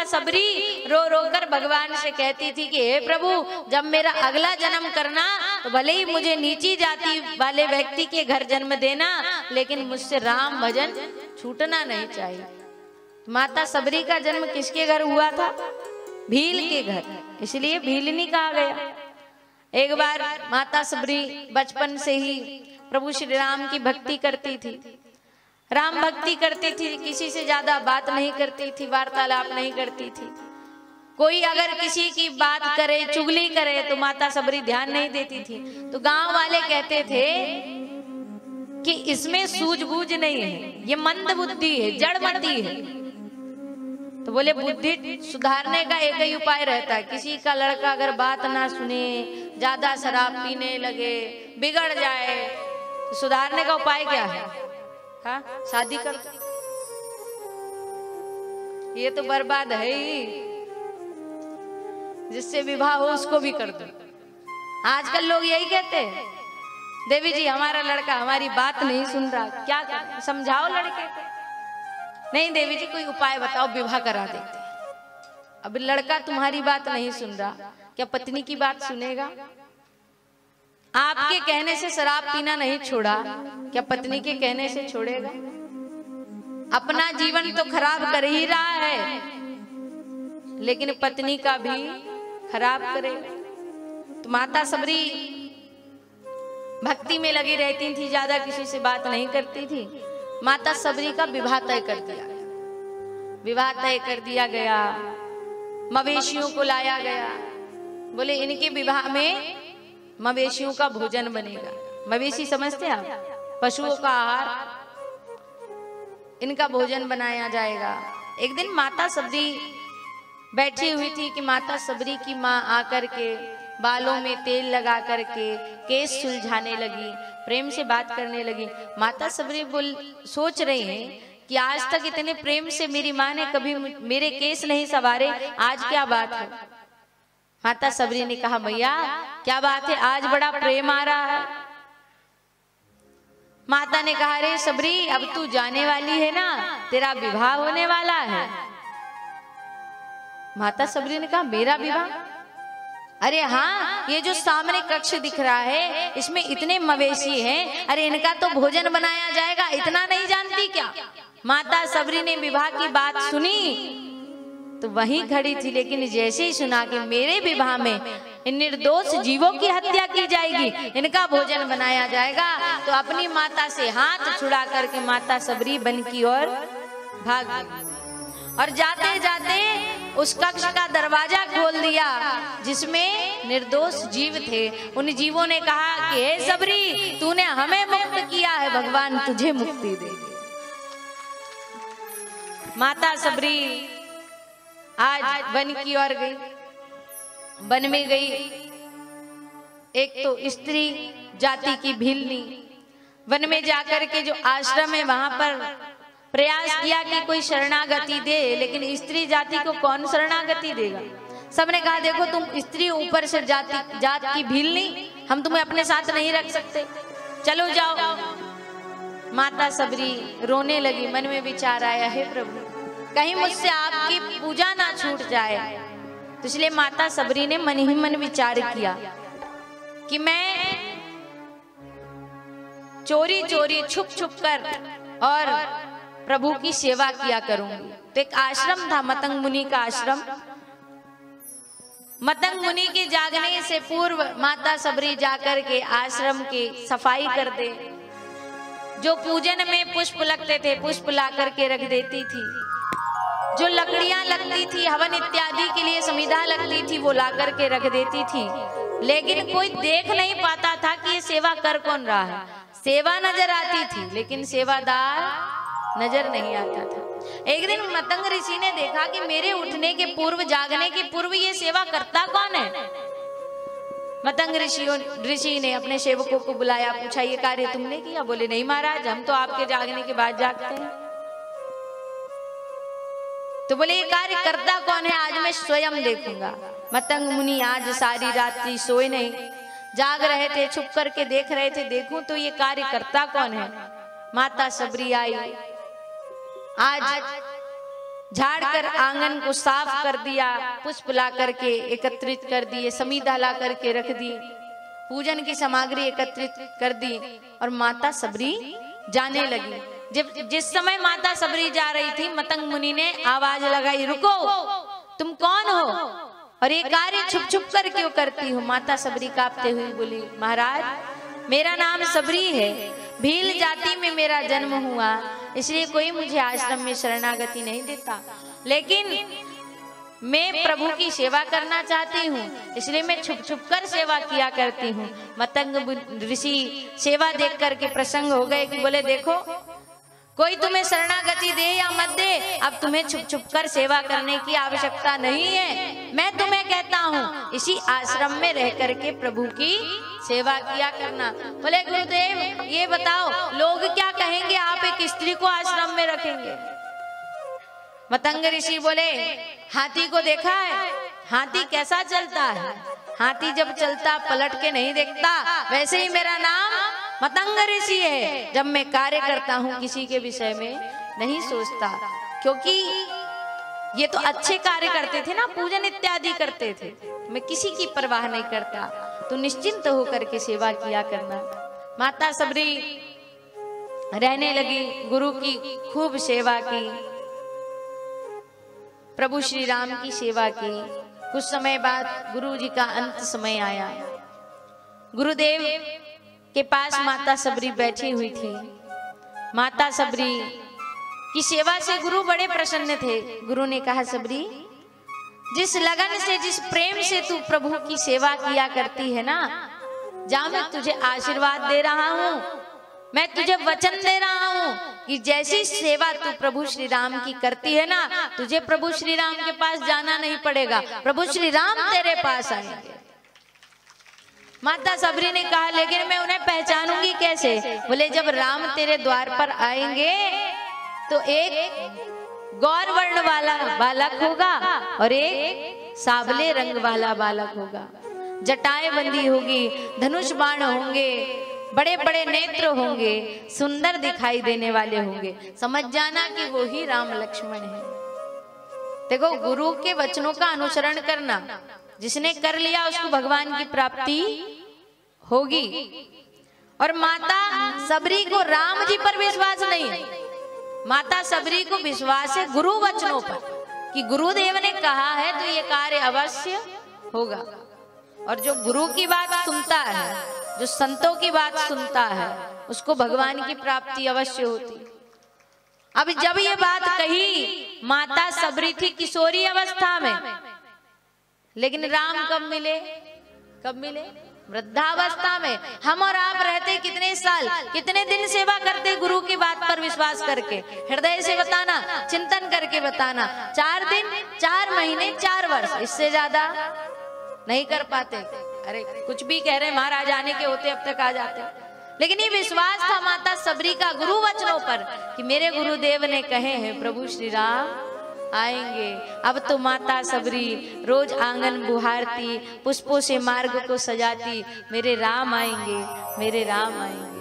माता सबरी रो रो कर भगवान से कहती थी कि हे प्रभु, जब मेरा अगला जन्म करना तो भले ही मुझे नीची जाति वाले व्यक्ति के घर जन्म देना, लेकिन मुझसे राम भजन छूटना नहीं चाहिए। माता सबरी का जन्म किसके घर हुआ था? भील के घर, इसलिए भीलनी कहा गया। एक बार माता सबरी बचपन से ही प्रभु श्री राम की भक्ति करती थी, राम भक्ति करती थी, किसी से ज्यादा बात नहीं करती थी, वार्तालाप नहीं करती थी। कोई अगर किसी की बात करे, चुगली करे तो माता सबरी ध्यान नहीं देती थी। तो गांव वाले कहते थे कि इसमें सूझबूझ नहीं है, ये मंद बुद्धि है, जड़मती है। तो बोले बुद्धि सुधारने का एक ही उपाय रहता है, किसी का लड़का अगर बात ना सुने, ज्यादा शराब पीने लगे, बिगड़ जाए, तो सुधारने का उपाय क्या है? हाँ, शादी कर दो। ये तो बर्बाद है ही, जिससे विवाह हो उसको भी कर दो। आजकल लोग यही कहते हैं, देवी जी हमारा लड़का हमारी बात नहीं सुन रहा, क्या करें, समझाओ लड़के को। नहीं देवी जी कोई उपाय बताओ, विवाह करा देते। अब लड़का तुम्हारी बात नहीं सुन रहा, क्या पत्नी की बात सुनेगा? आपके कहने से शराब पीना नहीं छोड़ा, क्या पत्नी के कहने से छोड़ेगा? अपना जीवन तो खराब कर ही रहा है, लेकिन पत्नी का भी खराब करेगा। तो माता सबरी भक्ति में लगी रहती थी, ज्यादा किसी से बात नहीं करती थी। माता सबरी का विवाह तय कर दिया गया, विवाह तय कर दिया गया, मवेशियों को लाया गया। बोले इनके विवाह में मवेशियों का भोजन बनेगा। मवेशी समझते हैं आप? पशुओं का आहार, इनका भोजन बनाया जाएगा। एक दिन माता सबरी बैठी हुई थी कि माता सबरी की माँ आकर के बालों में तेल लगा करके केस सुलझाने लगी, प्रेम से बात करने लगी। माता सबरी सोच रही हैं कि आज तक इतने प्रेम से मेरी माँ ने कभी मेरे केस नहीं संवारे, आज क्या बात है? माता सबरी ने कहा मैया क्या बात है, आज बड़ा प्रेम आ रहा है। माता ने कहा अरे सबरी अब तू जाने वाली है ना, तेरा विवाह होने वाला है। माता सबरी ने कहा मेरा विवाह? अरे हाँ, ये जो सामने कक्ष दिख रहा है इसमें इतने मवेशी हैं, अरे इनका तो भोजन बनाया जाएगा, इतना नहीं जानती क्या? माता सबरी ने विवाह की बात सुनी तो वहीं खड़ी थी, लेकिन जैसे ही सुना कि मेरे विवाह में इन निर्दोष जीवों की हत्या की जाएगी, इनका भोजन बनाया जाएगा, तो अपनी माता से हाथ छुड़ा करके माता सबरी वन की ओर भाग गई। और जाते जाते उस कक्ष का दरवाजा खोल दिया जिसमें निर्दोष जीव थे। उन जीवों ने कहा कि हे सबरी तूने हमें मुक्त किया है, भगवान तुझे मुक्ति देंगे। माता सबरी आज वन की ओर गई, वन में गई। एक तो स्त्री जाति की भीलनी वन में जाकर के जो आश्रम है वहां पर प्रयास किया कि कोई शरणागति दे, लेकिन स्त्री जाति को कौन शरणागति देगा? सबने कहा देखो तुम स्त्री ऊपर से जात की भीलनी, हम तुम्हें अपने साथ नहीं रख सकते, चलो जाओ। माता सबरी रोने लगी, मन में विचार आया हे प्रभु कहीं मुझसे आपकी पूजा ना छूट जाए। तो इसलिए माता सबरी ने मन ही मन विचार किया कि मैं चोरी चोरी छुप छुप कर और प्रभु की सेवा किया करूंगी। तो एक आश्रम था मतंग मुनि का आश्रम। मतंग मुनि के जागने से पूर्व माता सबरी जाकर के आश्रम की सफाई कर दे, जो पूजन में पुष्प लगते थे पुष्प ला करके रख देती थी, जो लकड़ियां लगती थी हवन इत्यादि के लिए समिधा लगती थी वो ला करके रख देती थी। लेकिन कोई देख नहीं पाता था कि ये सेवा कर कौन रहा है। सेवा नजर आती थी लेकिन सेवादार नजर नहीं आता था। एक दिन मतंग ऋषि ने देखा कि मेरे उठने के पूर्व जागने के पूर्व ये सेवा करता कौन है। मतंग ऋषि ने अपने सेवकों को बुलाया, पूछा ये कार्य तुमने किया? बोले नहीं महाराज हम तो आपके जागने के बाद जागते हैं। तो बोले ये कार्य करता कौन है, आज मैं स्वयं देखूंगा। मतंग मुनि आज सारी रात्रि सोए नहीं, जाग रहे थे, छुप करके देख रहे थे, देखूं तो ये कार्य करता कौन है। माता सबरी आई, आज झाड़ कर आंगन को साफ कर दिया, पुष्प ला करके एकत्रित कर दिए, समीधा ला करके रख दी, पूजन की सामग्री एकत्रित कर दी और माता सबरी जाने लगी। जब जिस समय माता सबरी जा रही थी, मतंग मुनि ने आवाज लगाई, रुको, तुम कौन हो और ये कार्य छुप छुप कर क्यों करती हो? माता सबरी कांपते हुए बोली, महाराज, मेरा नाम सबरी है, भील जाति में मेरा जन्म हुआ, इसलिए कोई मुझे आश्रम में शरणागति नहीं देता, लेकिन मैं प्रभु की सेवा करना चाहती हूँ, इसलिए मैं छुप छुप कर सेवा किया करती हूँ। मतंग ऋषि सेवा देख करके प्रसन्न हो गए कि बोले, देखो, कोई तुम्हें शरणागति दे या मत दे, अब तुम्हें छुप छुप कर सेवा करने की आवश्यकता नहीं है। मैं तुम्हें कहता हूँ, इसी आश्रम में रह करके प्रभु की सेवा किया करना। बोले, गुरुदेव, ये बताओ, लोग क्या कहेंगे, आप एक स्त्री को आश्रम में रखेंगे? मतंग ऋषि बोले, हाथी को देखा है? हाथी कैसा चलता है? हाथी जब चलता पलट के नहीं देखता, वैसे ही मेरा नाम मतंग ऋषि है। जब मैं कार्य करता हूँ किसी के विषय में नहीं सोचता, क्योंकि ये तो अच्छे कार्य करते थे ना, पूजन इत्यादि करते थे, मैं किसी की परवाह नहीं करता, तो निश्चिंत होकर के सेवा किया करना। माता सबरी रहने लगी, गुरु की खूब सेवा की, प्रभु श्री राम की सेवा की। कुछ समय बाद गुरु जी का अंत समय आया। गुरुदेव के पास माता सबरी बैठी हुई थी। माता सबरी की सेवा से गुरु बड़े प्रसन्न थे। गुरु ने कहा, सबरी, जिस लगन से, जिस प्रेम से तू प्रभु की सेवा किया करती है ना, जा, मैं तुझे आशीर्वाद दे रहा हूँ, मैं तुझे वचन दे रहा हूँ कि जैसी सेवा तू प्रभु श्री राम की करती है ना, तुझे प्रभु श्री राम के पास जाना नहीं पड़ेगा, प्रभु श्री राम तेरे पास आएंगे। माता सबरी ने कहा, लेकिन मैं उन्हें पहचानूंगी कैसे? बोले, जब राम तेरे द्वार पर आएंगे तो एक गौर वर्ण वाला बालक होगा और एक सावले रंग वाला बालक होगा, जटाएं बंदी होगी, धनुष बाण होंगे, बड़े बड़े नेत्र होंगे, सुंदर दिखाई देने वाले होंगे, समझ जाना कि वो ही राम लक्ष्मण है। देखो, गुरु के वचनों का अनुसरण करना, जिसने कर लिया उसको भगवान की प्राप्ति होगी। और माता सबरी को राम जी पर विश्वास नहीं है, माता सबरी को विश्वास है गुरु वचनों पर, कि गुरुदेव ने कहा है तो ये कार्य अवश्य होगा। और जो गुरु की बात सुनता है, जो संतों की बात सुनता है, उसको भगवान की प्राप्ति अवश्य होती। अब जब ये बात कही, माता सबरी थी किशोरी अवस्था में, लेकिन राम कब मिले? कब मिले? वृद्धावस्था में। हम और आप रहते कितने साल, कितने दिन सेवा करते गुरु की बात पर विश्वास करके? हृदय से बताना, चिंतन करके बताना। 4 दिन, 4 महीने, 4 वर्ष, इससे ज्यादा नहीं कर पाते। अरे कुछ भी कह रहे, महाराज आने के होते अब तक आ जाते। लेकिन ये विश्वास था माता सबरी का गुरु वचनों पर कि मेरे गुरुदेव ने कहे हैं प्रभु श्री राम आएंगे। अब तो माता सबरी रोज आंगन बुहारती, पुष्पों से मार्ग को सजाती, मेरे राम आएंगे, मेरे राम आएंगे।